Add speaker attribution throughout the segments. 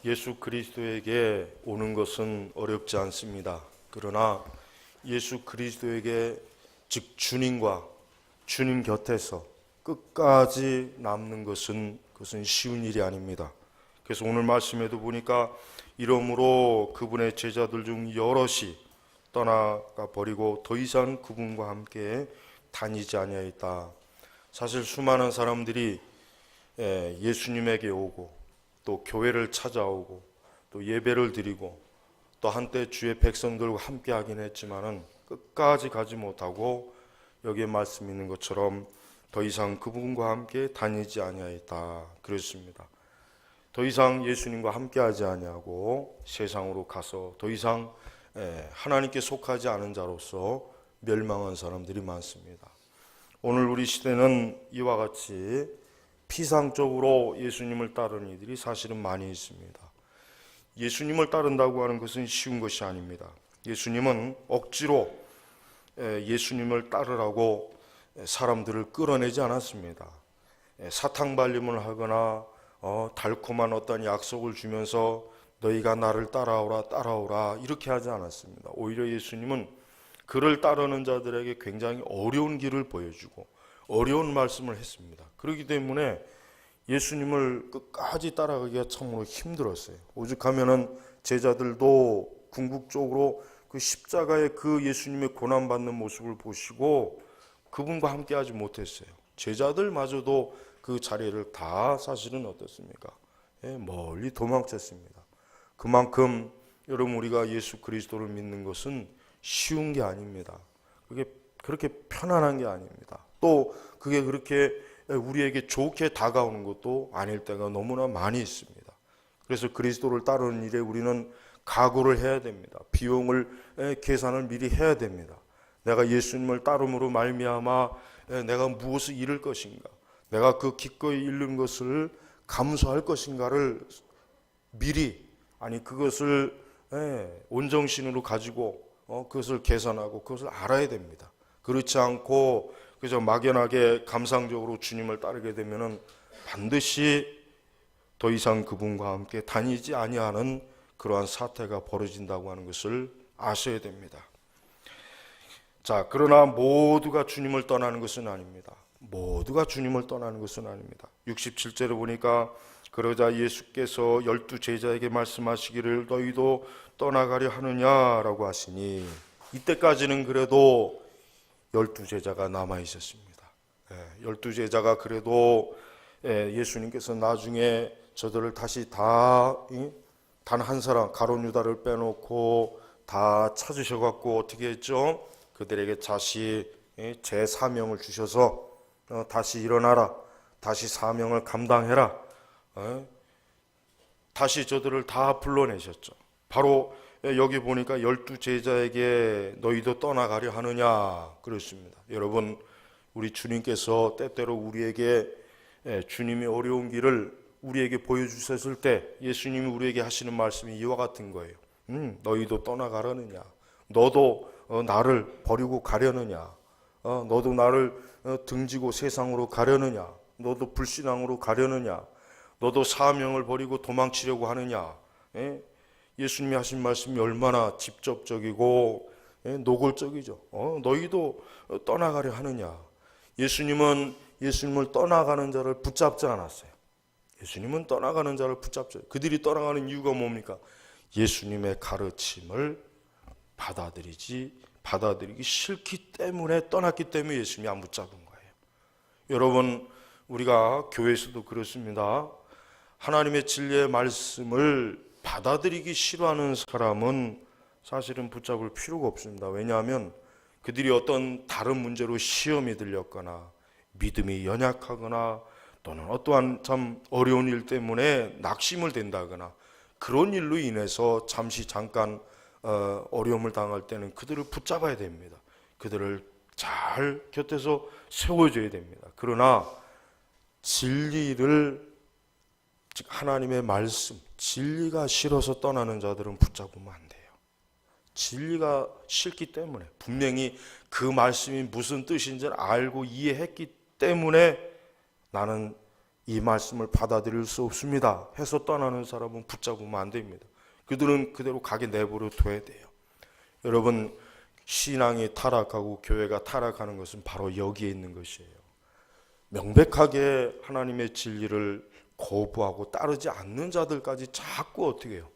Speaker 1: 예수 그리스도에게 오는 것은 어렵지 않습니다. 그러나 예수 그리스도에게, 즉 주님과 주님 곁에서 끝까지 남는 것은 그것은 쉬운 일이 아닙니다. 그래서 오늘 말씀에도 보니까 이러므로 그분의 제자들 중 여럿이 떠나가 버리고 더 이상 그분과 함께 다니지 아니하였다. 사실 수많은 사람들이 예수님에게 오고 또 교회를 찾아오고 또 예배를 드리고 또 한때 주의 백성들과 함께 하긴 했지만은 끝까지 가지 못하고 여기에 말씀 있는 것처럼 더 이상 그분과 함께 다니지 아니하였다 그랬습니다. 더 이상 예수님과 함께 하지 아니하고 세상으로 가서 더 이상 하나님께 속하지 않은 자로서 멸망한 사람들이 많습니다. 오늘 우리 시대는 이와 같이 피상적으로 예수님을 따르는 이들이 사실은 많이 있습니다. 예수님을 따른다고 하는 것은 쉬운 것이 아닙니다. 예수님은 억지로 예수님을 따르라고 사람들을 끌어내지 않았습니다. 사탕발림을 하거나 달콤한 어떤 약속을 주면서 너희가 나를 따라오라 따라오라 이렇게 하지 않았습니다. 오히려 예수님은 그를 따르는 자들에게 굉장히 어려운 길을 보여주고 어려운 말씀을 했습니다. 그렇기 때문에 예수님을 끝까지 따라가기가 참으로 힘들었어요. 오죽하면은 제자들도 궁극적으로 그 십자가의 그 예수님의 고난받는 모습을 보시고 그분과 함께 하지 못했어요. 제자들마저도 그 자리를 다 사실은 어떻습니까? 멀리 도망쳤습니다. 그만큼 여러분 우리가 예수 그리스도를 믿는 것은 쉬운 게 아닙니다. 그게 그렇게 편안한 게 아닙니다. 또 그게 그렇게 우리에게 좋게 다가오는 것도 아닐 때가 너무나 많이 있습니다. 그래서 그리스도를 따르는 일에 우리는 각오를 해야 됩니다. 비용을 계산을 미리 해야 됩니다. 내가 예수님을 따름으로 말미암아 내가 무엇을 잃을 것인가, 내가 그 기꺼이 잃는 것을 감수할 것인가를 미리, 아니 그것을 온정신으로 가지고 그것을 계산하고 그것을 알아야 됩니다. 그렇지 않고 그저 막연하게 감상적으로 주님을 따르게 되면은 반드시 더 이상 그분과 함께 다니지 아니하는 그러한 사태가 벌어진다고 하는 것을 아셔야 됩니다. 자, 그러나 모두가 주님을 떠나는 것은 아닙니다. 모두가 주님을 떠나는 것은 아닙니다. 67절에 보니까 그러자 예수께서 12 제자에게 말씀하시기를 너희도 떠나가려 하느냐라고 하시니 이때까지는 그래도 12 제자가 남아 있었습니다. 12 제자가 그래도 예수님께서 나중에 저들을 다시 다 단 한 사람 가룟 유다를 빼놓고 다 찾으셔갖고 어떻게 했죠? 그들에게 다시 제 사명을 주셔서 다시 일어나라, 다시 사명을 감당해라, 다시 저들을 다 불러내셨죠. 바로 여기 보니까 12 제자에게 너희도 떠나가려 하느냐 그랬습니다. 여러분, 우리 주님께서 때때로 우리에게 주님이 어려운 길을 우리에게 보여주셨을 때 예수님이 우리에게 하시는 말씀이 이와 같은 거예요. 너희도 떠나가려느냐, 너도 나를 버리고 가려느냐, 너도 나를 등지고 세상으로 가려느냐, 너도 불신앙으로 가려느냐, 너도 사명을 버리고 도망치려고 하느냐. 예수님이 하신 말씀이 얼마나 직접적이고 노골적이죠. 너희도 떠나가려 하느냐. 예수님은 예수님을 떠나가는 자를 붙잡지 않았어요. 예수님은 떠나가는 자를 붙잡죠. 그들이 떠나가는 이유가 뭡니까? 예수님의 가르침을 받아들이기 싫기 때문에 떠났기 때문에 예수님이 안 붙잡은 거예요. 여러분, 우리가 교회에서도 그렇습니다. 하나님의 진리의 말씀을 받아들이기 싫어하는 사람은 사실은 붙잡을 필요가 없습니다. 왜냐하면 그들이 어떤 다른 문제로 시험이 들렸거나 믿음이 연약하거나 또는 어떠한 참 어려운 일 때문에 낙심을 된다거나 그런 일로 인해서 잠깐 어려움을 당할 때는 그들을 붙잡아야 됩니다. 그들을 잘 곁에서 세워줘야 됩니다. 그러나 진리를, 즉 하나님의 말씀, 진리가 싫어서 떠나는 자들은 붙잡으면 안 돼요. 진리가 싫기 때문에, 분명히 그 말씀이 무슨 뜻인지를 알고 이해했기 때문에 나는 이 말씀을 받아들일 수 없습니다 해서 떠나는 사람은 붙잡으면 안 됩니다. 그들은 그대로 가게 내버려 둬야 돼요. 여러분, 신앙이 타락하고 교회가 타락하는 것은 바로 여기에 있는 것이에요. 명백하게 하나님의 진리를 거부하고 따르지 않는 자들까지 자꾸 어떻게 해요?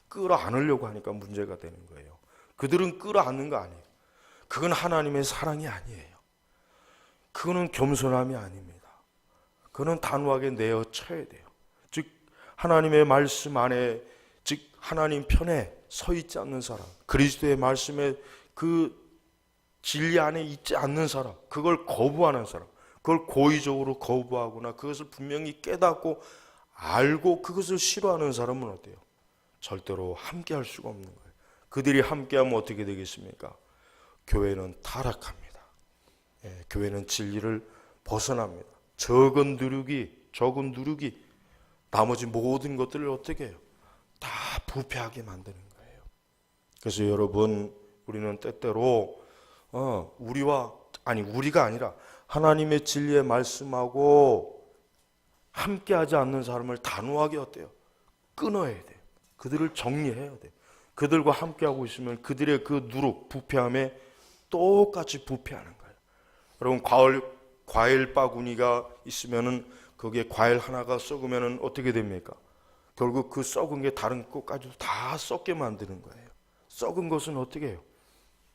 Speaker 1: 끌어안으려고 하니까 문제가 되는 거예요. 그들은 끌어안는 거 아니에요. 그건 하나님의 사랑이 아니에요. 그거는 겸손함이 아닙니다. 그거는 단호하게 내어쳐야 돼요. 즉 하나님의 말씀 안에, 즉 하나님 편에 서 있지 않는 사람, 그리스도의 말씀에 그 진리 안에 있지 않는 사람, 그걸 거부하는 사람, 그걸 고의적으로 거부하거나 그것을 분명히 깨닫고 알고 그것을 싫어하는 사람은 어때요? 절대로 함께할 수가 없는 거예요. 그들이 함께하면 어떻게 되겠습니까? 교회는 타락합니다. 교회는 진리를 벗어납니다. 적은 누룩이 나머지 모든 것들을 어떻게 해요? 다 부패하게 만드는 거예요. 그래서 여러분, 우리는 때때로 우리가 아니라 하나님의 진리의 말씀하고 함께하지 않는 사람을 단호하게 어때요? 끊어야 돼요. 그들을 정리해야 돼요. 그들과 함께하고 있으면 그들의 그 누룩, 부패함에 똑같이 부패하는 거예요. 여러분, 과일 바구니가 있으면은 거기에 과일 하나가 썩으면은 어떻게 됩니까? 결국 그 썩은 게 다른 것까지도 다 썩게 만드는 거예요. 썩은 것은 어떻게 해요?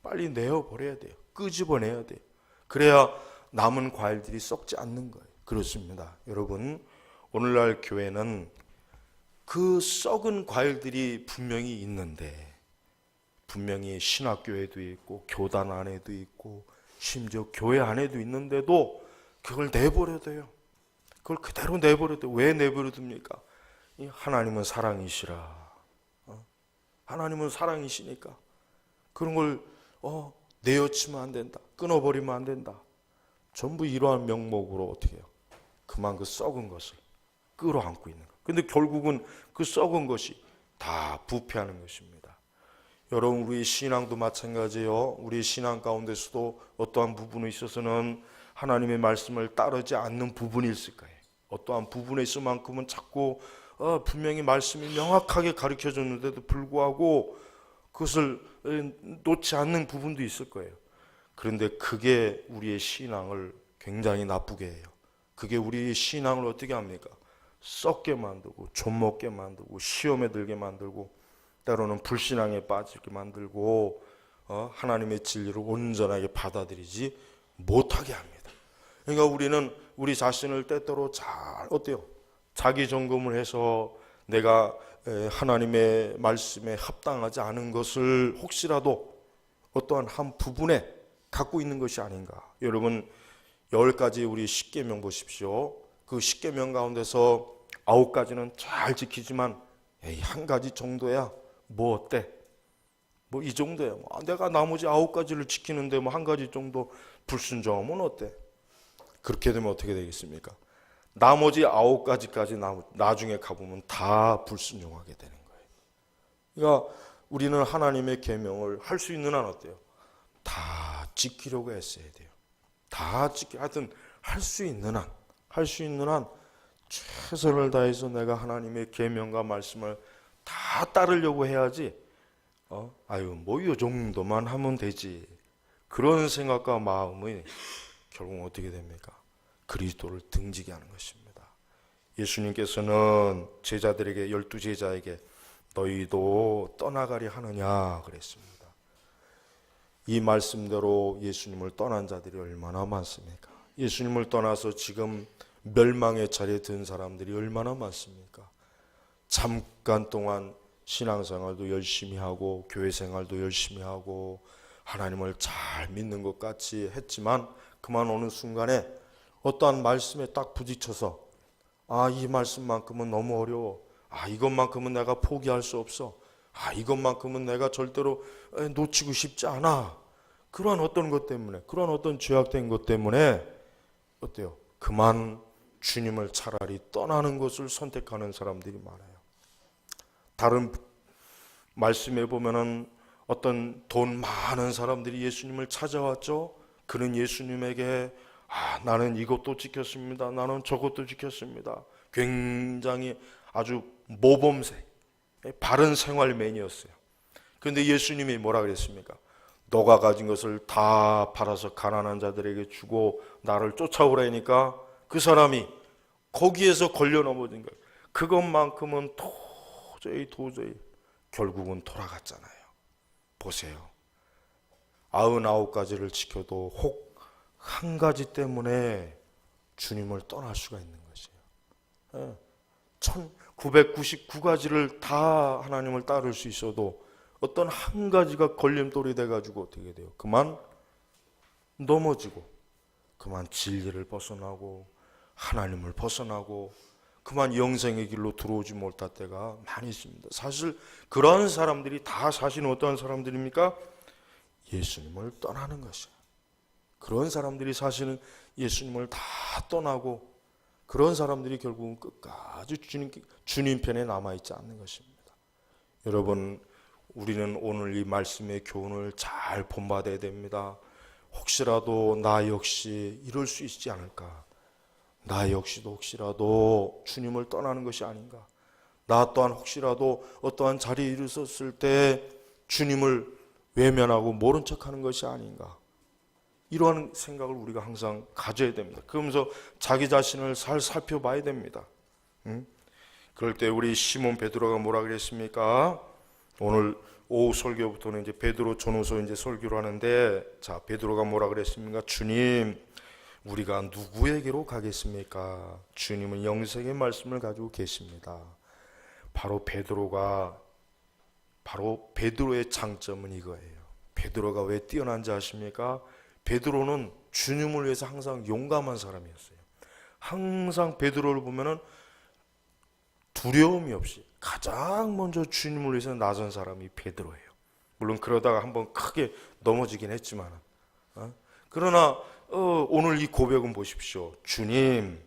Speaker 1: 빨리 내어버려야 돼요. 끄집어내야 돼요. 그래야 남은 과일들이 썩지 않는 거예요. 그렇습니다. 여러분, 오늘날 교회는 그 썩은 과일들이 분명히 있는데, 분명히 신학교에도 있고 교단 안에도 있고 심지어 교회 안에도 있는데도 그걸 내버려 둬요. 그걸 그대로 내버려 둬요. 왜 내버려 둡니까? 하나님은 사랑이시라. 하나님은 사랑이시니까 그런 걸 내어치면 안 된다. 끊어버리면 안 된다. 전부 이러한 명목으로 어떻게 해요? 그만 그 썩은 것을 끌어안고 있는 거예요. 근데 결국은 그 썩은 것이 다 부패하는 것입니다. 여러분, 우리 신앙도 마찬가지예요. 우리 신앙 가운데서도 어떠한 부분에 있어서는 하나님의 말씀을 따르지 않는 부분이 있을 거예요. 어떠한 부분에 있을 만큼은 자꾸 분명히 말씀이 명확하게 가르쳐줬는데도 불구하고 그것을 놓지 않는 부분도 있을 거예요. 그런데 그게 우리의 신앙을 굉장히 나쁘게 해요. 그게 우리의 신앙을 어떻게 합니까? 썩게 만들고 좀먹게 만들고 시험에 들게 만들고 때로는 불신앙에 빠지게 만들고 하나님의 진리를 온전하게 받아들이지 못하게 합니다. 그러니까 우리는 우리 자신을 때때로 잘 어때요? 자기 점검을 해서 내가 하나님의 말씀에 합당하지 않은 것을 혹시라도 어떠한 한 부분에 갖고 있는 것이 아닌가. 여러분, 10가지 우리 십계명 보십시오. 그 십계명 가운데서 9가지는 잘 지키지만 한 가지 정도야 뭐 어때? 뭐 이 정도야. 내가 나머지 9가지를 지키는데 뭐 한 가지 정도 불순종하면 어때? 그렇게 되면 어떻게 되겠습니까? 나머지 9가지까지 나중에 가보면 다 불순종하게 되는 거예요. 그러니까 우리는 하나님의 계명을 할 수 있는 한 어때요? 다 지키려고 애써야 돼요. 하여튼 할 수 있는 한 최선을 다해서 내가 하나님의 계명과 말씀을 다 따르려고 해야지. 뭐 이 정도만 하면 되지. 그런 생각과 마음이 결국 어떻게 됩니까? 그리스도를 등지게 하는 것입니다. 예수님께서는 제자들에게 12제자에게 너희도 떠나가리 하느냐 그랬습니다. 이 말씀대로 예수님을 떠난 자들이 얼마나 많습니까? 예수님을 떠나서 지금 멸망의 자리에 든 사람들이 얼마나 많습니까? 잠깐 동안 신앙생활도 열심히 하고 교회 생활도 열심히 하고 하나님을 잘 믿는 것 같이 했지만 그만 어느 순간에 어떠한 말씀에 딱 부딪혀서 이 말씀만큼은 너무 어려워. 이것만큼은 내가 포기할 수 없어. 이것만큼은 내가 절대로 놓치고 싶지 않아. 그러한 어떤 것 때문에, 그러한 어떤 죄악된 것 때문에 어때요? 그만 주님을 차라리 떠나는 것을 선택하는 사람들이 많아요. 다른 말씀에 보면은 어떤 돈 많은 사람들이 예수님을 찾아왔죠. 그는 예수님에게 나는 이것도 지켰습니다. 나는 저것도 지켰습니다. 굉장히 아주 모범생, 바른 생활맨이었어요. 그런데 예수님이 뭐라 그랬습니까? 너가 가진 것을 다 팔아서 가난한 자들에게 주고 나를 쫓아오라니까 그 사람이 거기에서 걸려 넘어진 거예요. 그것만큼은 도저히 결국은 돌아갔잖아요. 보세요. 99가지를 지켜도 혹 한 가지 때문에 주님을 떠날 수가 있는 것이에요. 1999가지를 다 하나님을 따를 수 있어도 어떤 한 가지가 걸림돌이 돼가지고 어떻게 돼요? 그만 넘어지고, 그만 진리를 벗어나고, 하나님을 벗어나고, 그만 영생의 길로 들어오지 못할 때가 많이 있습니다. 사실 그런 사람들이 다 사실은 어떠한 사람들입니까? 예수님을 떠나는 것이에요. 그런 사람들이 사실은 예수님을 다 떠나고, 그런 사람들이 결국은 끝까지 주님 편에 남아있지 않는 것입니다. 여러분, 우리는 오늘 이 말씀의 교훈을 잘 본받아야 됩니다. 혹시라도 나 역시 이럴 수 있지 않을까? 나 역시도 혹시라도 주님을 떠나는 것이 아닌가? 나 또한 혹시라도 어떠한 자리에 이르렀을 때 주님을 외면하고 모른 척하는 것이 아닌가? 이러한 생각을 우리가 항상 가져야 됩니다. 그러면서 자기 자신을 잘 살펴봐야 됩니다. 그럴 때 우리 시몬 베드로가 뭐라 그랬습니까? 오늘 오후 설교부터는 이제 베드로 전후서 이제 설교를 하는데, 자, 베드로가 뭐라 그랬습니까? 주님, 우리가 누구에게로 가겠습니까? 주님은 영생의 말씀을 가지고 계십니다. 바로 베드로의 장점은 이거예요. 베드로가 왜 뛰어난지 아십니까? 베드로는 주님을 위해서 항상 용감한 사람이었어요. 항상 베드로를 보면은 두려움이 없이 가장 먼저 주님을 위해서 나선 사람이 베드로예요. 물론 그러다가 한번 크게 넘어지긴 했지만, 그러나 오늘 이 고백은 보십시오. 주님,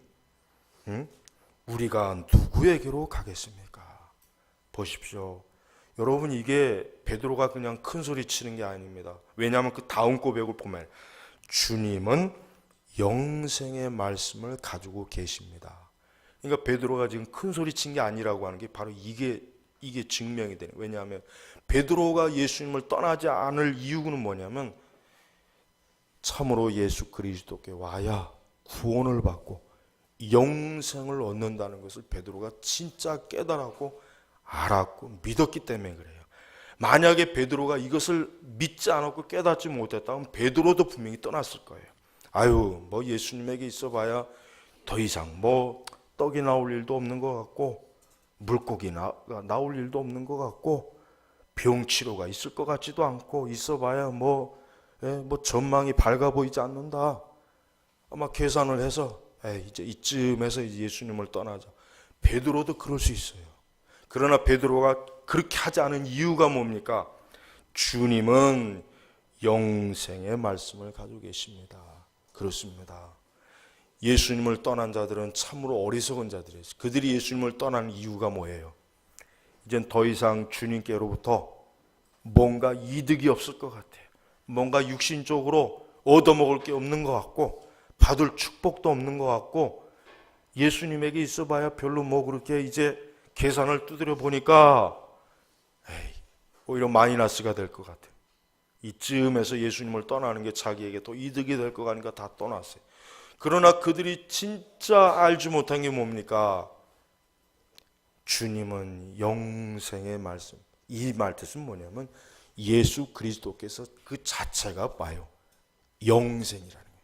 Speaker 1: 우리가 누구에게로 가겠습니까? 보십시오. 여러분, 이게 베드로가 그냥 큰 소리 치는 게 아닙니다. 왜냐하면 그 다음 고백을 보면 주님은 영생의 말씀을 가지고 계십니다. 그러니까 베드로가 지금 큰 소리 친 게 아니라고 하는 게 바로 이게 증명이 되는. 왜냐하면 베드로가 예수님을 떠나지 않을 이유는 뭐냐면 참으로 예수 그리스도께 와야 구원을 받고 영생을 얻는다는 것을 베드로가 진짜 깨달았고 알았고 믿었기 때문에 그래요. 만약에 베드로가 이것을 믿지 않았고 깨닫지 못했다면 베드로도 분명히 떠났을 거예요. 뭐 예수님에게 있어봐야 더 이상 뭐 떡이 나올 일도 없는 것 같고 물고기가 나올 일도 없는 것 같고 병치료가 있을 것 같지도 않고 있어봐야 뭐 전망이 밝아 보이지 않는다. 아마 계산을 해서 이제 이쯤에서 이제 예수님을 떠나자. 베드로도 그럴 수 있어요. 그러나 베드로가 그렇게 하지 않은 이유가 뭡니까? 주님은 영생의 말씀을 가지고 계십니다. 그렇습니다. 예수님을 떠난 자들은 참으로 어리석은 자들이에요. 그들이 예수님을 떠난 이유가 뭐예요? 이젠 더 이상 주님께로부터 뭔가 이득이 없을 것 같아요. 뭔가 육신적으로 얻어먹을 게 없는 것 같고 받을 축복도 없는 것 같고 예수님에게 있어봐야 별로 뭐 그렇게 이제 계산을 두드려 보니까 오히려 마이너스가 될 것 같아요. 이쯤에서 예수님을 떠나는 게 자기에게 또 이득이 될 것 같으니까 다 떠났어요. 그러나 그들이 진짜 알지 못한 게 뭡니까? 주님은 영생의 말씀. 이 말 뜻은 뭐냐면 예수 그리스도께서 그 자체가 봐요. 영생이라는 거예요.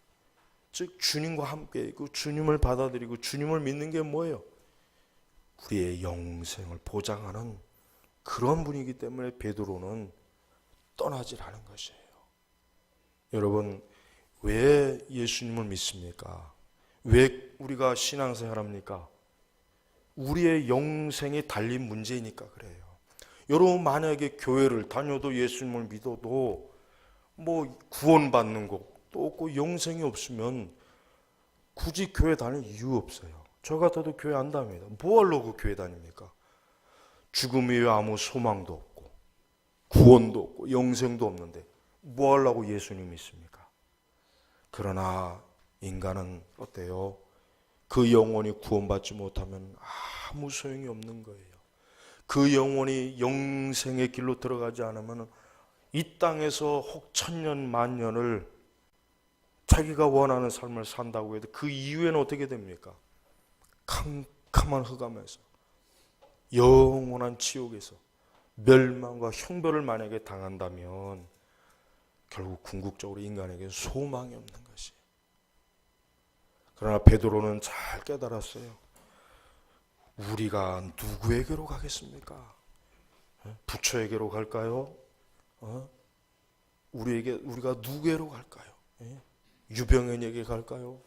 Speaker 1: 즉 주님과 함께 있고 주님을 받아들이고 주님을 믿는 게 뭐예요? 우리의 영생을 보장하는 그런 분이기 때문에 베드로는 떠나질 않은 것이에요. 여러분, 왜 예수님을 믿습니까? 왜 우리가 신앙생활합니까? 우리의 영생이 달린 문제이니까 그래요. 여러분, 만약에 교회를 다녀도 예수님을 믿어도 뭐 구원받는 것도 없고 영생이 없으면 굳이 교회 다닐 이유 없어요. 저 같아도 교회 안 다닙니다. 뭐 하려고 교회 다닙니까? 죽음 이외에 아무 소망도 없고 구원도 없고 영생도 없는데 뭐 하려고 예수님 믿습니까? 그러나 인간은 어때요? 그 영혼이 구원받지 못하면 아무 소용이 없는 거예요. 그 영혼이 영생의 길로 들어가지 않으면 이 땅에서 혹 천년 만년을 자기가 원하는 삶을 산다고 해도 그 이후에는 어떻게 됩니까? 캄캄한 흑암에서 영원한 지옥에서 멸망과 형벌을 만약에 당한다면 결국 궁극적으로 인간에게 소망이 없는 것이에요. 그러나 베드로는 잘 깨달았어요. 우리가 누구에게로 가겠습니까? 부처에게로 갈까요? 우리가 누구에게로 갈까요? 유병언에게 갈까요?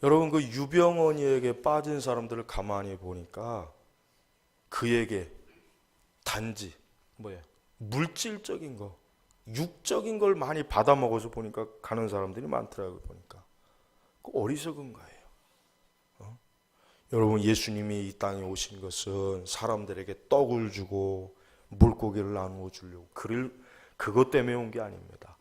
Speaker 1: 여러분, 그 유병언에게 빠진 사람들을 가만히 보니까 그에게 단지 물질적인 거, 육적인 걸 많이 받아 먹어서 보니까 가는 사람들이 많더라고요. 보니까 어리석은 거예요. 여러분, 예수님이 이 땅에 오신 것은 사람들에게 떡을 주고 물고기를 나누어 주려고 그것 때문에 온 게 아닙니다.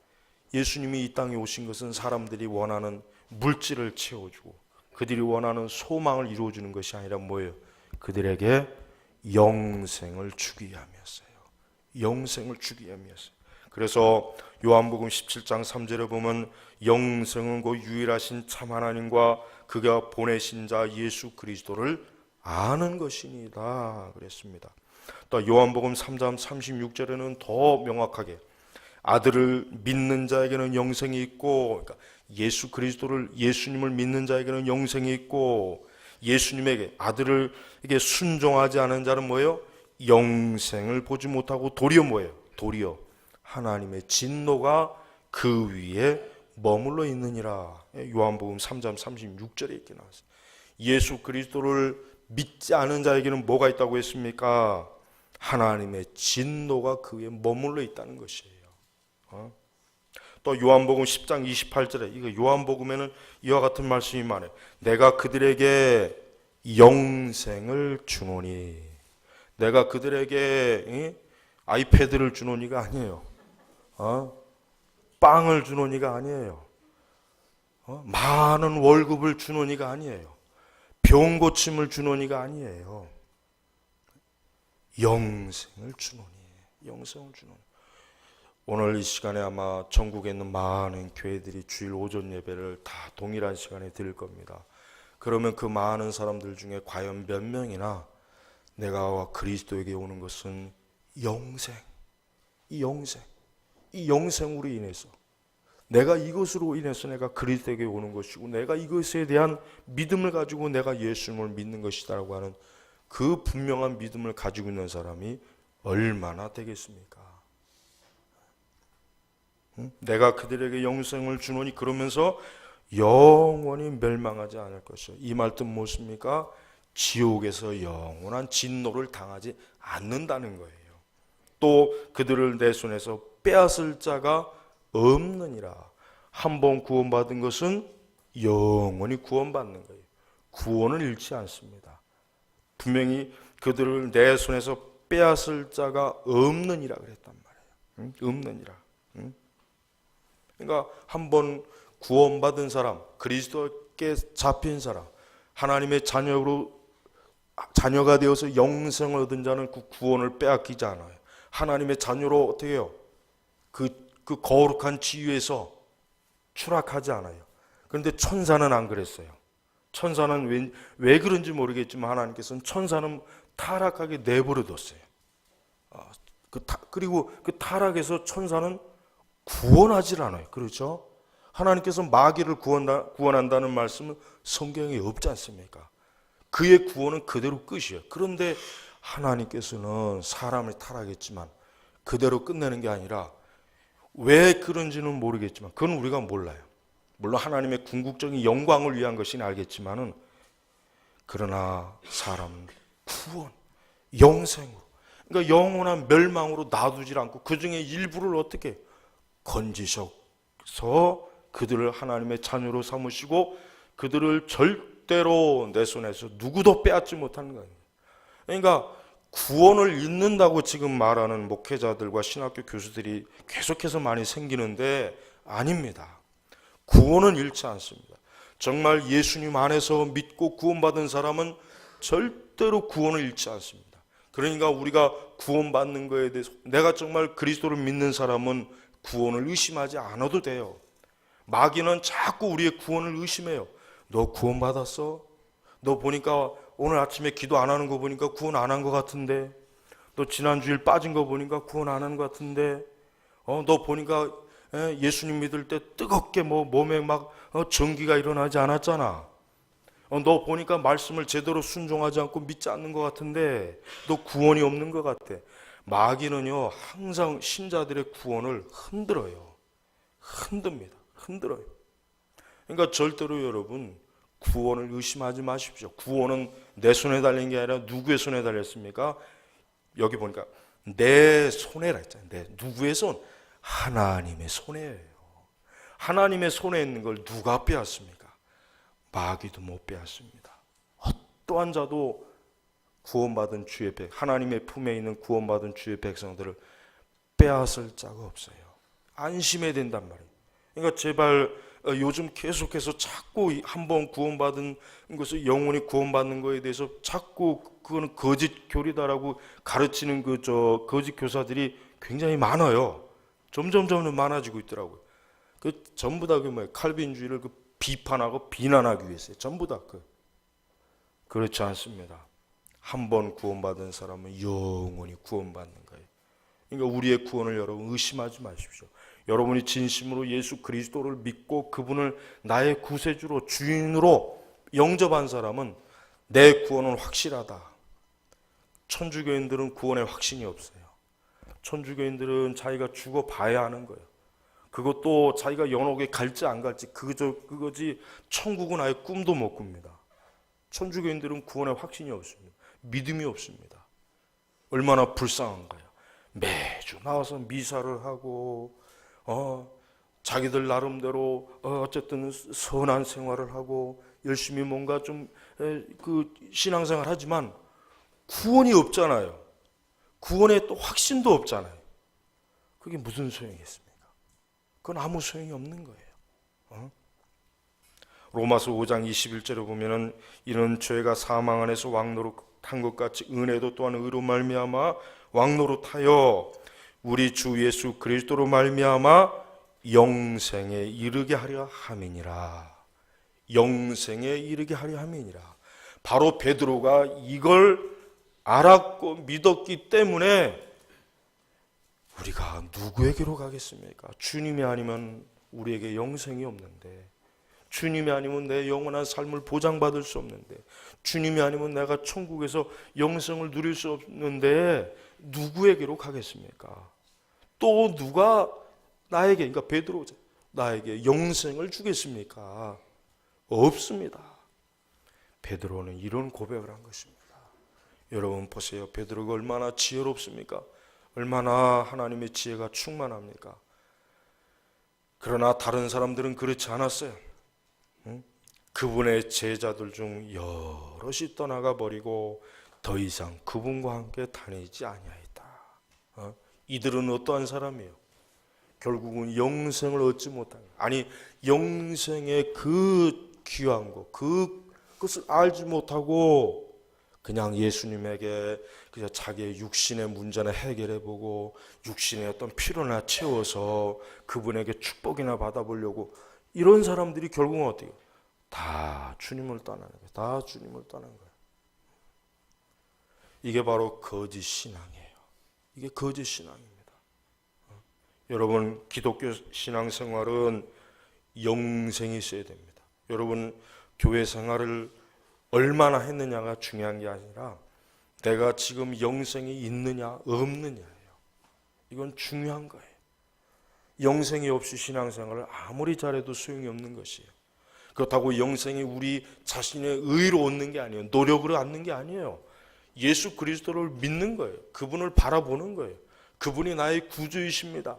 Speaker 1: 예수님이 이 땅에 오신 것은 사람들이 원하는 물질을 채워주고 그들이 원하는 소망을 이루어주는 것이 아니라 뭐예요? 그들에게 영생을 주기 위함이었어요. 영생을 주기 위함이었어요. 그래서 요한복음 17장 3절에 보면 영생은 그 유일하신 참 하나님과 그가 보내신 자 예수 그리스도를 아는 것이니이다 그랬습니다. 또 요한복음 3장 36절에는 더 명확하게 아들을 믿는 자에게는 영생이 있고, 그러니까 예수님을 믿는 자에게는 영생이 있고, 예수님에게 아들에게 순종하지 않은 자는 뭐예요? 영생을 보지 못하고 도리어 뭐예요? 도리어 하나님의 진노가 그 위에 머물러 있느니라. 요한복음 3장 36절에 이렇게 나왔어요. 예수 그리스도를 믿지 않은 자에게는 뭐가 있다고 했습니까? 하나님의 진노가 그 위에 머물러 있다는 것이에요. 또 요한복음 10장 28절에 이거 요한복음에는 이와 같은 말씀이 많아요. 내가 그들에게 영생을 주노니, 내가 그들에게 아이패드를 주노니가 아니에요. 빵을 주노니가 아니에요. 많은 월급을 주노니가 아니에요. 병 고침을 주노니가 아니에요. 영생을 주노니, 영생을 주노니. 오늘 이 시간에 아마 전국에 있는 많은 교회들이 주일 오전 예배를 다 동일한 시간에 드릴 겁니다. 그러면 그 많은 사람들 중에 과연 몇 명이나 내가 그리스도에게 오는 것은 영생, 이 영생으로 인해서 내가 이것으로 인해서 내가 그리스도에게 오는 것이고 내가 이것에 대한 믿음을 가지고 내가 예수님을 믿는 것이다라고 하는 그 분명한 믿음을 가지고 있는 사람이 얼마나 되겠습니까? 내가 그들에게 영생을 주노니 그러면서 영원히 멸망하지 않을 것이요. 이 말뜻 무엇입니까? 지옥에서 영원한 진노를 당하지 않는다는 거예요. 또 그들을 내 손에서 빼앗을 자가 없느니라. 한 번 구원받은 것은 영원히 구원받는 거예요. 구원을 잃지 않습니다. 분명히 그들을 내 손에서 빼앗을 자가 없느니라 그랬단 말이에요. 없느니라. 그러니까 한 번 구원받은 사람, 그리스도께 잡힌 사람, 하나님의 자녀가 되어서 영생을 얻은 자는 그 구원을 빼앗기지 않아요. 하나님의 자녀로 어떻게 해요? 그 거룩한 지위에서 추락하지 않아요. 그런데 천사는 안 그랬어요. 천사는 왜 그런지 모르겠지만 하나님께서는 천사는 타락하게 내버려뒀어요. 그리고 그 타락에서 천사는 구원하질 않아요. 그렇죠? 하나님께서 마귀를 구원한다는 말씀은 성경에 없지 않습니까? 그의 구원은 그대로 끝이에요. 그런데 하나님께서는 사람을 타락했지만 그대로 끝내는 게 아니라 왜 그런지는 모르겠지만 그건 우리가 몰라요. 물론 하나님의 궁극적인 영광을 위한 것이니 알겠지만은 그러나 사람 구원, 영생으로, 그러니까 영원한 멸망으로 놔두질 않고 그 중에 일부를 어떻게 건지셔서 그들을 하나님의 자녀로 삼으시고 그들을 절대로 내 손에서 누구도 빼앗지 못하는 거예요. 그러니까 구원을 잊는다고 지금 말하는 목회자들과 신학교 교수들이 계속해서 많이 생기는데 아닙니다. 구원은 잃지 않습니다. 정말 예수님 안에서 믿고 구원받은 사람은 절대로 구원을 잃지 않습니다. 그러니까 우리가 구원받는 거에 대해서 내가 정말 그리스도를 믿는 사람은 구원을 의심하지 않아도 돼요. 마귀는 자꾸 우리의 구원을 의심해요. 너 구원받았어? 너 보니까 오늘 아침에 기도 안 하는 거 보니까 구원 안 한 것 같은데, 너 지난주일 빠진 거 보니까 구원 안 한 것 같은데, 너 보니까 예수님 믿을 때 뜨겁게 몸에 막 전기가 일어나지 않았잖아. 너 보니까 말씀을 제대로 순종하지 않고 믿지 않는 것 같은데 너 구원이 없는 것 같아. 마귀는요 항상 신자들의 구원을 흔들어요. 흔들어요. 그러니까 절대로 여러분 구원을 의심하지 마십시오. 구원은 내 손에 달린 게 아니라 누구의 손에 달렸습니까? 여기 보니까 내 손에라 했잖아요. 누구의 손? 하나님의 손에예요. 하나님의 손에 있는 걸 누가 빼앗습니까? 마귀도 못 빼앗습니다. 어떠한 자도 구원받은 주의 하나님의 품에 있는 구원받은 주의 백성들을 빼앗을 자가 없어요. 안심해야 된단 말이에요. 그러니까 제발 요즘 계속해서 자꾸 한번 구원받은 것을 영원히 구원받는 거에 대해서 자꾸 그거는 거짓 교리다라고 가르치는 거짓 교사들이 굉장히 많아요. 점점 많아지고 있더라고요. 그 전부 다 칼빈주의를 비판하고 비난하기 위해서요. 전부 다 그렇지 않습니다. 한 번 구원받은 사람은 영원히 구원받는 거예요. 그러니까 우리의 구원을 여러분 의심하지 마십시오. 여러분이 진심으로 예수 그리스도를 믿고 그분을 나의 구세주로 주인으로 영접한 사람은 내 구원은 확실하다. 천주교인들은 구원에 확신이 없어요. 천주교인들은 자기가 죽어봐야 하는 거예요. 그것도 자기가 연옥에 갈지 안 갈지 그거지 천국은 아예 꿈도 못 꿉니다. 천주교인들은 구원에 확신이 없습니다. 믿음이 없습니다. 얼마나 불쌍한가요. 매주 나와서 미사를 하고 자기들 나름대로 어쨌든 선한 생활을 하고 열심히 뭔가 좀 신앙생활 하지만 구원이 없잖아요. 구원에 또 확신도 없잖아요. 그게 무슨 소용이겠습니까? 그건 아무 소용이 없는 거예요. 로마서 5장 21절에 보면은 이런 죄가 사망 안에서 왕노릇한 것 같이 은혜도 또한 의로 말미암아 왕노릇하여 우리 주 예수 그리스도로 말미암아 영생에 이르게 하려 함이니라. 영생에 이르게 하려 함이니라. 바로 베드로가 이걸 알았고 믿었기 때문에 우리가 누구에게로 가겠습니까? 주님이 아니면 우리에게 영생이 없는데, 주님이 아니면 내 영원한 삶을 보장받을 수 없는데, 주님이 아니면 내가 천국에서 영생을 누릴 수 없는데 누구에게로 가겠습니까? 또 누가 나에게, 그러니까 베드로 나에게 영생을 주겠습니까? 없습니다. 베드로는 이런 고백을 한 것입니다. 여러분 보세요. 베드로가 얼마나 지혜롭습니까? 얼마나 하나님의 지혜가 충만합니까? 그러나 다른 사람들은 그렇지 않았어요. 그분의 제자들 중 여럿이 떠나가 버리고 더 이상 그분과 함께 다니지 아니하였다. 이들은 어떠한 사람이에요? 결국은 영생을 얻지 못한, 아니 영생의 그 귀한 것, 그것을 알지 못하고 그냥 예수님에게 그냥 자기의 육신의 문제나 해결해보고 육신의 어떤 필요나 채워서 그분에게 축복이나 받아보려고, 이런 사람들이 결국은 어떻게 해요? 다 주님을 떠나는 거예요. 다 주님을 떠나는 거예요. 이게 바로 거짓 신앙이에요. 이게 거짓 신앙입니다. 여러분 기독교 신앙생활은 영생이 있어야 됩니다. 여러분 교회 생활을 얼마나 했느냐가 중요한 게 아니라 내가 지금 영생이 있느냐 없느냐예요. 이건 중요한 거예요. 영생이 없이 신앙생활을 아무리 잘해도 소용이 없는 것이에요. 그렇다고 영생이 우리 자신의 의로 얻는 게 아니에요. 노력으로 얻는 게 아니에요. 예수 그리스도를 믿는 거예요. 그분을 바라보는 거예요. 그분이 나의 구주이십니다.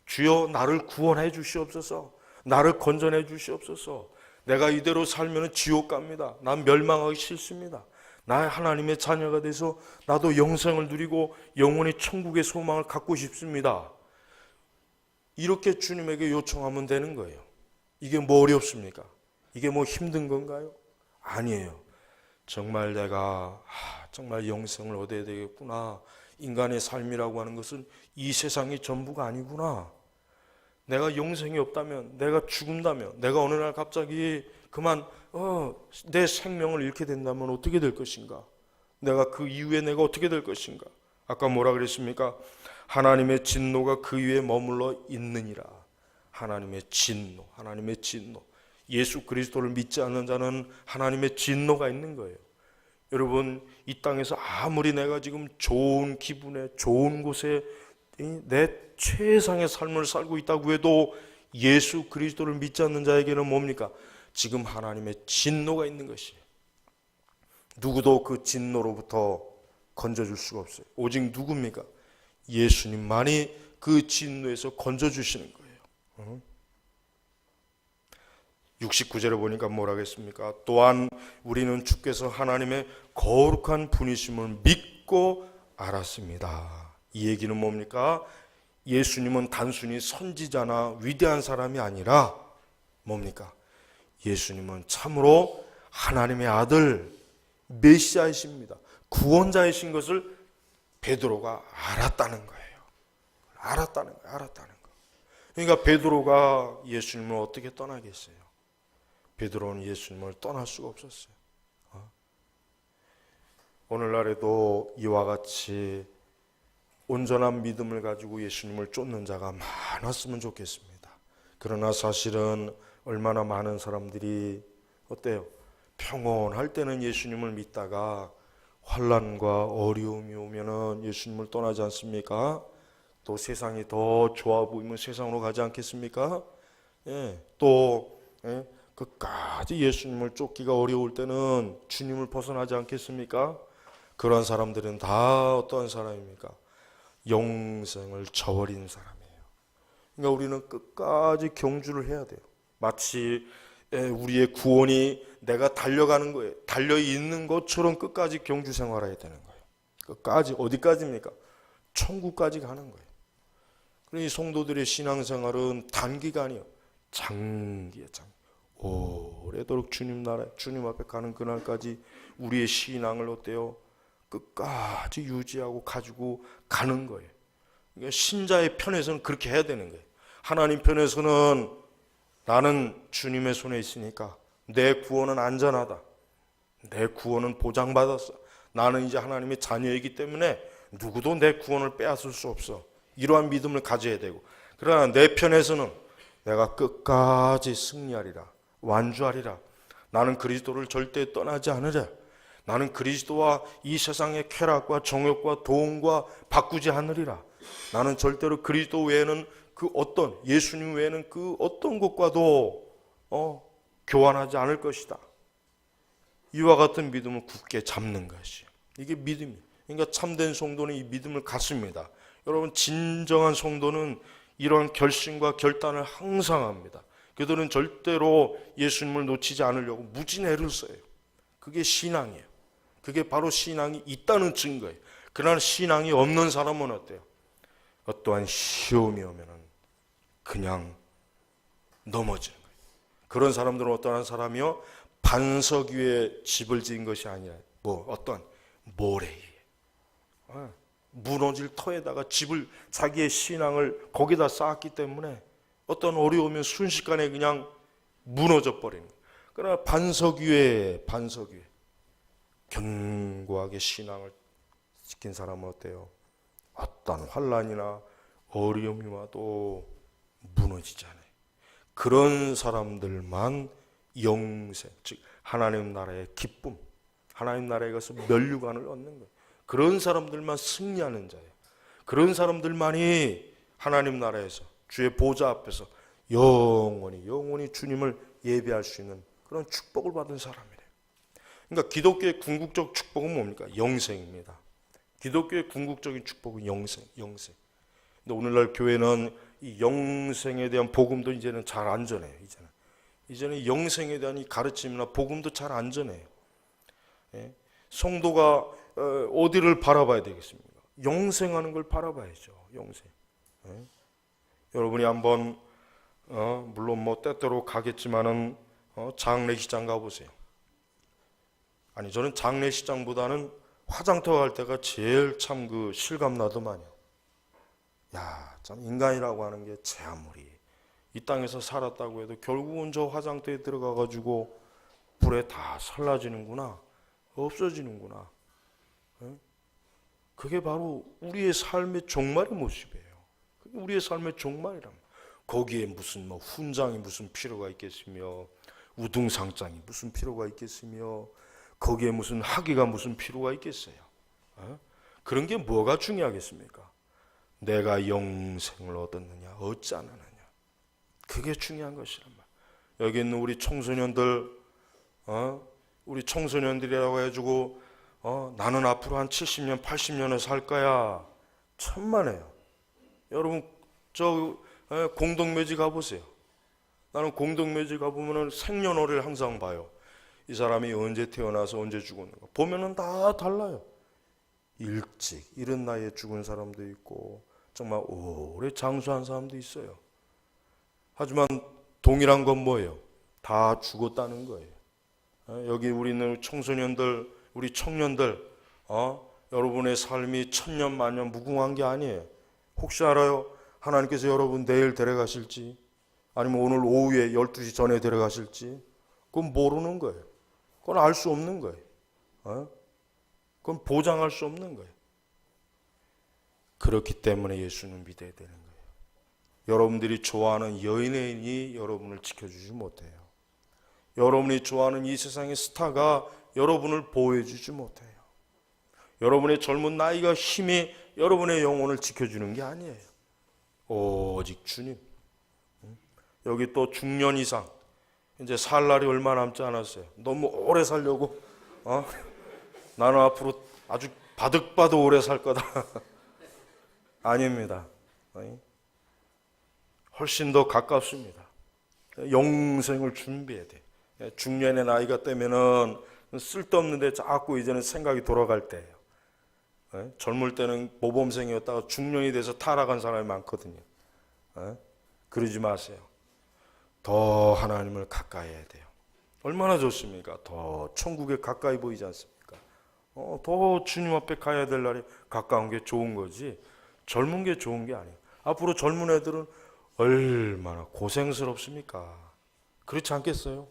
Speaker 1: 주여 나를 구원해 주시옵소서. 나를 건져내 주시옵소서. 내가 이대로 살면 지옥 갑니다. 난 멸망하기 싫습니다. 나 하나님의 자녀가 돼서 나도 영생을 누리고 영원히 천국의 소망을 갖고 싶습니다. 이렇게 주님에게 요청하면 되는 거예요. 이게 뭐 어렵습니까? 이게 뭐 힘든 건가요? 아니에요. 정말 내가 정말 영생을 얻어야 되겠구나. 인간의 삶이라고 하는 것은 이 세상이 전부가 아니구나. 내가 영생이 없다면, 내가 죽는다면, 내가 어느 날 갑자기 그만 내 생명을 잃게 된다면 어떻게 될 것인가? 내가 그 이후에 내가 어떻게 될 것인가? 아까 뭐라 그랬습니까? 하나님의 진노가 그 위에 머물러 있느니라. 하나님의 진노, 하나님의 진노. 예수 그리스도를 믿지 않는 자는 하나님의 진노가 있는 거예요. 여러분, 이 땅에서 아무리 내가 지금 좋은 기분에 좋은 곳에 내 최상의 삶을 살고 있다고 해도 예수 그리스도를 믿지 않는 자에게는 뭡니까? 지금 하나님의 진노가 있는 것이에요. 누구도 그 진노로부터 건져줄 수가 없어요. 오직 누굽니까? 예수님만이 그 진노에서 건져주시는 거예요. 69절에 보니까 뭐라고 했습니까? 또한 우리는 주께서 하나님의 거룩한 분이심을 믿고 알았습니다. 이 얘기는 뭡니까? 예수님은 단순히 선지자나 위대한 사람이 아니라 뭡니까? 예수님은 참으로 하나님의 아들 메시아이십니다. 구원자이신 것을 베드로가 알았다는 거예요. 알았다는 거예요. 그러니까 베드로가 예수님을 어떻게 떠나겠어요? 베드로는 예수님을 떠날 수가 없었어요. 오늘날에도 이와 같이 온전한 믿음을 가지고 예수님을 쫓는 자가 많았으면 좋겠습니다. 그러나 사실은 얼마나 많은 사람들이 어때요? 평온할 때는 예수님을 믿다가 환난과 어려움이 오면은 예수님을 떠나지 않습니까? 또 세상이 더 좋아 보이면 세상으로 가지 않겠습니까? 또 끝까지 예수님을 쫓기가 어려울 때는 주님을 벗어나지 않겠습니까? 그런 사람들은 다 어떠한 사람입니까? 영생을 저버린 사람이에요. 그러니까 우리는 끝까지 경주를 해야 돼요. 마치 우리의 구원이 내가 달려가는 거예요. 달려있는 것처럼 끝까지 경주 생활해야 되는 거예요. 끝까지 어디까지입니까? 천국까지 가는 거예요. 그러니 성도들의 신앙생활은 단기간이요. 장기예요. 오래도록 주님 나라, 주님 앞에 가는 그날까지 우리의 신앙을 어때요? 끝까지 유지하고 가지고 가는 거예요. 그러니까 신자의 편에서는 그렇게 해야 되는 거예요. 하나님 편에서는 나는 주님의 손에 있으니까 내 구원은 안전하다. 내 구원은 보장받았어. 나는 이제 하나님의 자녀이기 때문에 누구도 내 구원을 빼앗을 수 없어. 이러한 믿음을 가져야 되고, 그러나 내 편에서는 내가 끝까지 승리하리라, 완주하리라. 나는 그리스도를 절대 떠나지 않으랴. 나는 그리스도와 이 세상의 쾌락과 정욕과 도움과 바꾸지 않으리라. 나는 절대로 그리스도 외에는 그 어떤, 예수님 외에는 그 어떤 것과도 교환하지 않을 것이다. 이와 같은 믿음을 굳게 잡는 것이에요. 이게 믿음이에요. 그러니까 참된 성도는 이 믿음을 갖습니다. 여러분, 진정한 성도는 이런 결심과 결단을 항상 합니다. 그들은 절대로 예수님을 놓치지 않으려고 무진 애를 써요. 그게 신앙이에요. 그게 바로 신앙이 있다는 증거예요. 그러나 신앙이 없는 사람은 어때요? 어떠한 시험이 오면은 그냥 넘어지는 거예요. 그런 사람들은 어떠한 사람이요? 반석 위에 집을 지은 것이 아니라 어떤 모래 위에 무너질 터에다가 집을, 자기의 신앙을 거기다 쌓았기 때문에 어떤 어려움이 순식간에 그냥 무너져 버리는 거예요. 그러나 반석 위에 견고하게 신앙을 지킨 사람은 어때요? 어떤 환난이나 어려움이 와도 무너지지 않아요. 그런 사람들만 영생, 즉 하나님 나라의 기쁨, 하나님 나라에 가서 면류관을 얻는 거예요. 그런 사람들만 승리하는 자예요. 그런 사람들만이 하나님 나라에서 주의 보좌 앞에서 영원히 주님을 예배할 수 있는 그런 축복을 받은 사람이래요. 그러니까 기독교의 궁극적 축복은 뭡니까? 영생입니다. 기독교의 궁극적인 축복은 영생. 근데 오늘날 교회는 이 영생에 대한 복음도 이제는 잘 안 전해요. 이제는 영생에 대한 이 가르침이나 복음도 잘 안 전해요. 성도가 어디를 바라봐야 되겠습니까? 영생하는 걸 바라봐야죠. 영생. 여러분이 한번 물론 뭐 때때로 가겠지만은 장례식장 가보세요. 아니 저는 장례식장보다는 화장터 갈 때가 제일 참 그 실감나더만요. 야, 참 인간이라고 하는 게 제 아무리 이 땅에서 살았다고 해도 결국은 저 화장터에 들어가 가지고 불에 다 살라지는구나, 없어지는구나. 그게 바로 우리의 삶의 종말의 모습이에요. 그게 우리의 삶의 종말이란 말이에요. 거기에 무슨 뭐 훈장이 무슨 필요가 있겠으며, 우등상장이 무슨 필요가 있겠으며, 거기에 무슨 학위가 무슨 필요가 있겠어요. 그런 게 뭐가 중요하겠습니까? 내가 영생을 얻었느냐 얻지 않았느냐, 그게 중요한 것이란 말이에요. 여기 있는 우리 청소년들, 우리 청소년들이라고 해주고 나는 앞으로 한 70년 80년을 살 거야, 천만에요. 여러분 저 공동묘지 가보세요. 나는 공동묘지 가보면 생년월일 항상 봐요. 이 사람이 언제 태어나서 언제 죽었는가 보면은 다 달라요. 일찍 이른 나이에 죽은 사람도 있고 정말 오래 장수한 사람도 있어요. 하지만 동일한 건 뭐예요? 다 죽었다는 거예요. 여기 우리는 청소년들, 우리 청년들, 여러분의 삶이 천년 만년 무궁한 게 아니에요. 혹시 알아요? 하나님께서 여러분 내일 데려가실지, 아니면 오늘 오후에 12시 전에 데려가실지, 그건 모르는 거예요. 그건 알 수 없는 거예요. 그건 보장할 수 없는 거예요. 그렇기 때문에 예수는 믿어야 되는 거예요. 여러분들이 좋아하는 연예인이 여러분을 지켜주지 못해요. 여러분이 좋아하는 이 세상의 스타가 여러분을 보호해주지 못해요. 여러분의 젊은 나이가 힘이 여러분의 영혼을 지켜주는 게 아니에요. 오직 주님. 여기 또 중년 이상, 이제 살 날이 얼마 남지 않았어요. 너무 오래 살려고 나는 앞으로 아주 바득바득 오래 살 거다. 아닙니다. 훨씬 더 가깝습니다. 영생을 준비해야 돼. 중년의 나이가 되면은 쓸데없는데 자꾸 이제는 생각이 돌아갈 때예요. 젊을 때는 모범생이었다가 중년이 돼서 타락한 사람이 많거든요. 그러지 마세요. 더 하나님을 가까이 해야 돼요. 얼마나 좋습니까? 더 천국에 가까이 보이지 않습니까? 더 주님 앞에 가야 될 날이 가까운 게 좋은 거지, 젊은 게 좋은 게 아니에요. 앞으로 젊은 애들은 얼마나 고생스럽습니까? 그렇지 않겠어요?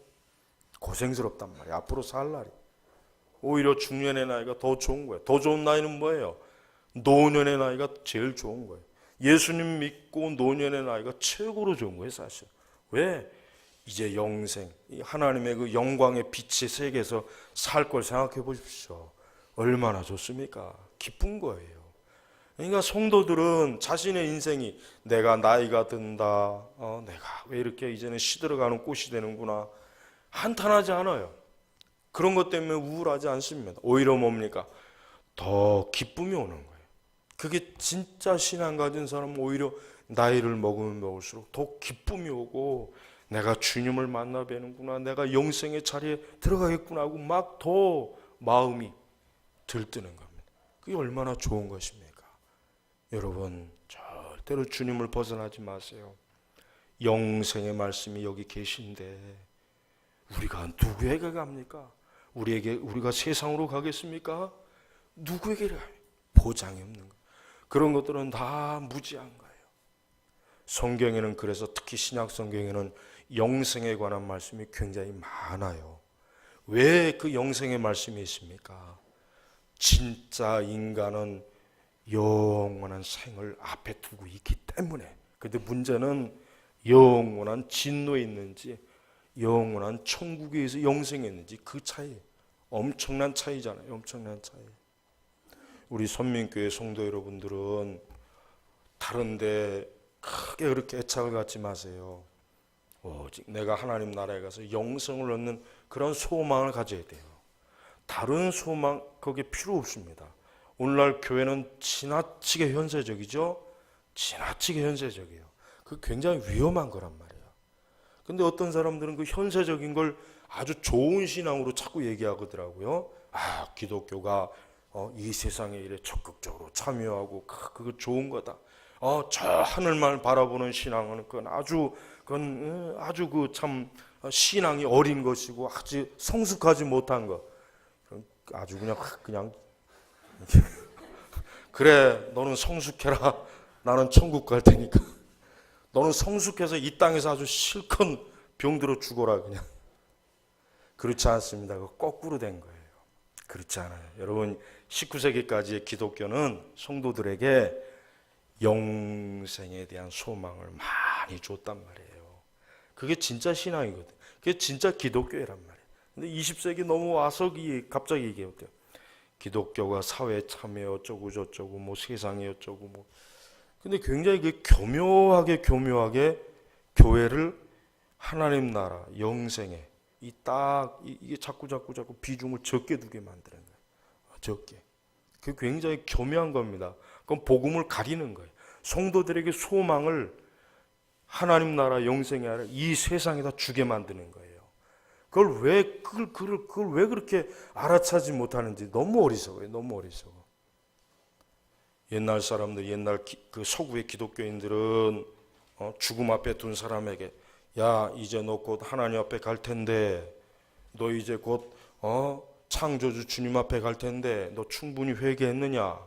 Speaker 1: 고생스럽단 말이에요. 앞으로 살 날이. 오히려 중년의 나이가 더 좋은 거예요. 더 좋은 나이는 뭐예요? 노년의 나이가 제일 좋은 거예요. 예수님 믿고 노년의 나이가 최고로 좋은 거예요, 사실. 왜? 이제 영생, 하나님의 그 영광의 빛의 세계에서 살 걸 생각해 보십시오. 얼마나 좋습니까? 기쁜 거예요. 그러니까 성도들은 자신의 인생이 내가 나이가 든다, 내가 왜 이렇게 이제는 시들어가는 꽃이 되는구나, 한탄하지 않아요. 그런 것 때문에 우울하지 않습니다. 오히려 뭡니까? 더 기쁨이 오는 거예요. 그게 진짜 신앙 가진 사람은 오히려 나이를 먹으면 먹을수록 더 기쁨이 오고, 내가 주님을 만나 뵈는구나, 내가 영생의 자리에 들어가겠구나 하고 막 더 마음이 들뜨는 겁니다. 그게 얼마나 좋은 것입니까? 여러분 절대로 주님을 벗어나지 마세요. 영생의 말씀이 여기 계신데 우리가 누구에게 갑니까? 우리가 세상으로 가겠습니까? 누구에게 가요? 보장이 없는 거예요. 그런 것들은 다 무지한 거예요. 성경에는 그래서 특히 신약 성경에는 영생에 관한 말씀이 굉장히 많아요. 왜 그 영생의 말씀이 있습니까? 진짜 인간은 영원한 생을 앞에 두고 있기 때문에. 근데 문제는 영원한 진노에 있는지 영원한 천국에서 영생에 있는지 그 차이, 엄청난 차이잖아요. 엄청난 차이. 우리 선민교회 성도 여러분들은 다른데 크게 그렇게 애착을 갖지 마세요. 오직 내가 하나님 나라에 가서 영생을 얻는 그런 소망을 가져야 돼요. 다른 소망 거기에 필요 없습니다. 오늘날 교회는 지나치게 현세적이죠. 지나치게 현세적이에요. 그 굉장히 위험한 거란 말이에요. 근데 어떤 사람들은 그 현세적인 걸 아주 좋은 신앙으로 자꾸 얘기하더라고요. 기독교가 이 세상의 일에 적극적으로 참여하고 그거 좋은 거다. 저 하늘만 바라보는 신앙은 그건 아주 그건 아주 그 참 신앙이 어린 것이고 아주 성숙하지 못한 것. 아주 그냥 그래, 너는 성숙해라. 나는 천국 갈 테니까. 너는 성숙해서 이 땅에서 아주 실컷 병들어 죽어라 그냥. 그렇지 않습니다. 거꾸로 된 거예요. 그렇지 않아요. 여러분, 19세기까지의 기독교는 성도들에게 영생에 대한 소망을 많이 줬단 말이에요. 그게 진짜 신앙이거든. 그게 진짜 기독교란 말이에요. 근데 20세기 넘어와서 갑자기 이게 어때요? 기독교가 사회 참여 어쩌고 저쩌고 뭐 세상에 어쩌고 뭐. 근데 굉장히 그 교묘하게 교회를 하나님 나라 영생에 이게 자꾸 비중을 적게 두게 만드는 거예요. 적게. 그게 굉장히 교묘한 겁니다. 그건 복음을 가리는 거예요. 성도들에게 소망을 하나님 나라 영생이 아니라 이 세상에다 주게 만드는 거예요. 그걸 왜 그렇게 알아차지 못하는지 너무 어리석어요. 너무 어리석어. 옛날 사람들, 그 서구의 기독교인들은 죽음 앞에 둔 사람에게 야, 이제 너 곧 하나님 앞에 갈 텐데, 너 이제 곧 창조주 주님 앞에 갈 텐데, 너 충분히 회개했느냐?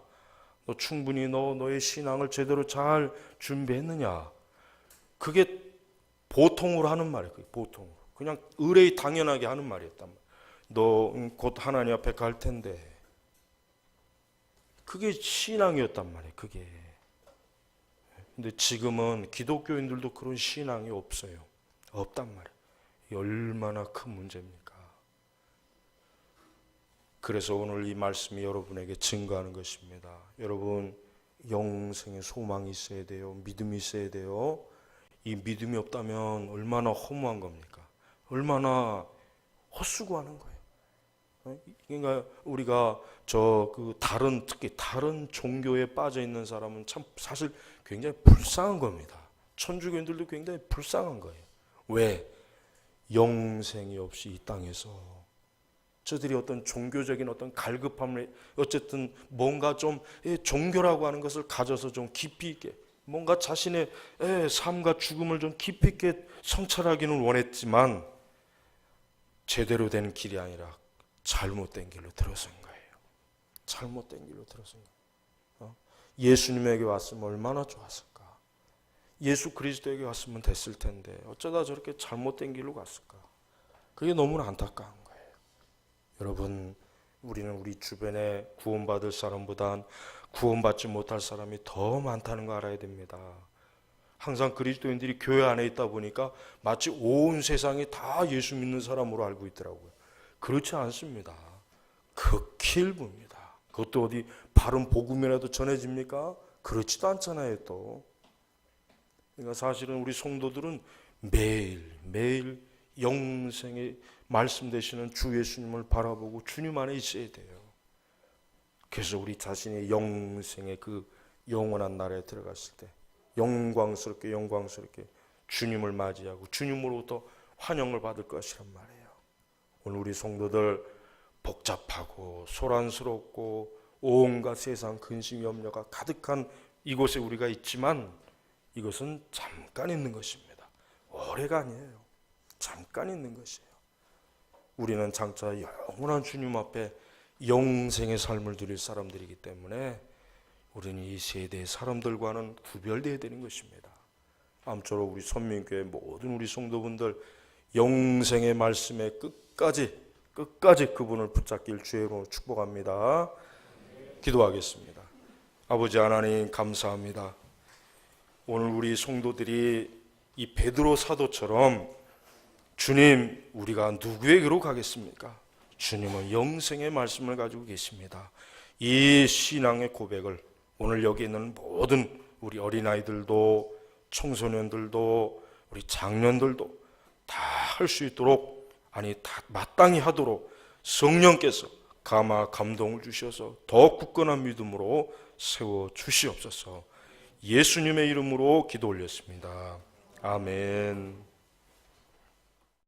Speaker 1: 너 충분히 너의 신앙을 제대로 잘 준비했느냐? 그게 보통으로 하는 말이에요. 보통. 그냥 의뢰이 당연하게 하는 말이었단 말이에요. 너 곧 하나님 앞에 갈 텐데. 그게 신앙이었단 말이에요. 그게. 근데 지금은 기독교인들도 그런 신앙이 없어요. 없단 말이에요. 얼마나 큰 문제입니까? 그래서 오늘 이 말씀이 여러분에게 증거하는 것입니다. 여러분, 영생의 소망이 있어야 돼요. 믿음이 있어야 돼요. 이 믿음이 없다면 얼마나 허무한 겁니까? 얼마나 헛수고하는 거예요. 그러니까 우리가 특히 다른 종교에 빠져 있는 사람은 참 사실 굉장히 불쌍한 겁니다. 천주교인들도 굉장히 불쌍한 거예요. 왜? 영생이 없이 이 땅에서 저들이 어떤 종교적인 어떤 갈급함을 어쨌든 뭔가 좀 종교라고 하는 것을 가져서 좀 깊이 있게 뭔가 자신의 삶과 죽음을 좀 깊이 있게 성찰하기는 원했지만 제대로 된 길이 아니라 잘못된 길로 들어선 거예요. 잘못된 길로 들어선 거예요. 예수님에게 왔으면 얼마나 좋았을까? 예수 그리스도에게 왔으면 됐을 텐데 어쩌다 저렇게 잘못된 길로 갔을까? 그게 너무나 안타까운 거예요. 여러분, 우리는 우리 주변에 구원받을 사람보단 구원받지 못할 사람이 더 많다는 거 알아야 됩니다. 항상 그리스도인들이 교회 안에 있다 보니까 마치 온 세상이 다 예수 믿는 사람으로 알고 있더라고요. 그렇지 않습니다. 극히 일부입니다. 그것도 어디 바른 복음이라도 전해집니까? 그렇지도 않잖아요. 또 그러니까 사실은 우리 성도들은 매일 영생의 말씀 되시는 주 예수님을 바라보고 주님 안에 있어야 돼요. 그래서 우리 자신의 영생의 그 영원한 나라에 들어갔을 때 영광스럽게 주님을 맞이하고 주님으로부터 환영을 받을 것이란 말이에요. 오늘 우리 성도들 복잡하고 소란스럽고 온갖 세상 근심 염려가 가득한 이곳에 우리가 있지만 이것은 잠깐 있는 것입니다. 오래가 아니에요. 잠깐 있는 것이에요. 우리는 장차 영원한 주님 앞에 영생의 삶을 누릴 사람들이기 때문에 우리는 이 세대의 사람들과는 구별되어야 되는 것입니다. 아무쪼록 우리 선민교회 모든 우리 성도분들 영생의 말씀에 끝까지 그분을 붙잡길 주의 이름으로 축복합니다. 기도하겠습니다. 아버지 하나님 감사합니다. 오늘 우리 성도들이 이 베드로 사도처럼 주님, 우리가 누구에게로 가겠습니까? 주님은 영생의 말씀을 가지고 계십니다. 이 신앙의 고백을 오늘 여기 있는 모든 우리 어린아이들도 청소년들도 우리 장년들도 다 할 수 있도록 다 마땅히 하도록 성령께서 감동을 주셔서 더 굳건한 믿음으로 세워 주시옵소서. 예수님의 이름으로 기도 올렸습니다. 아멘.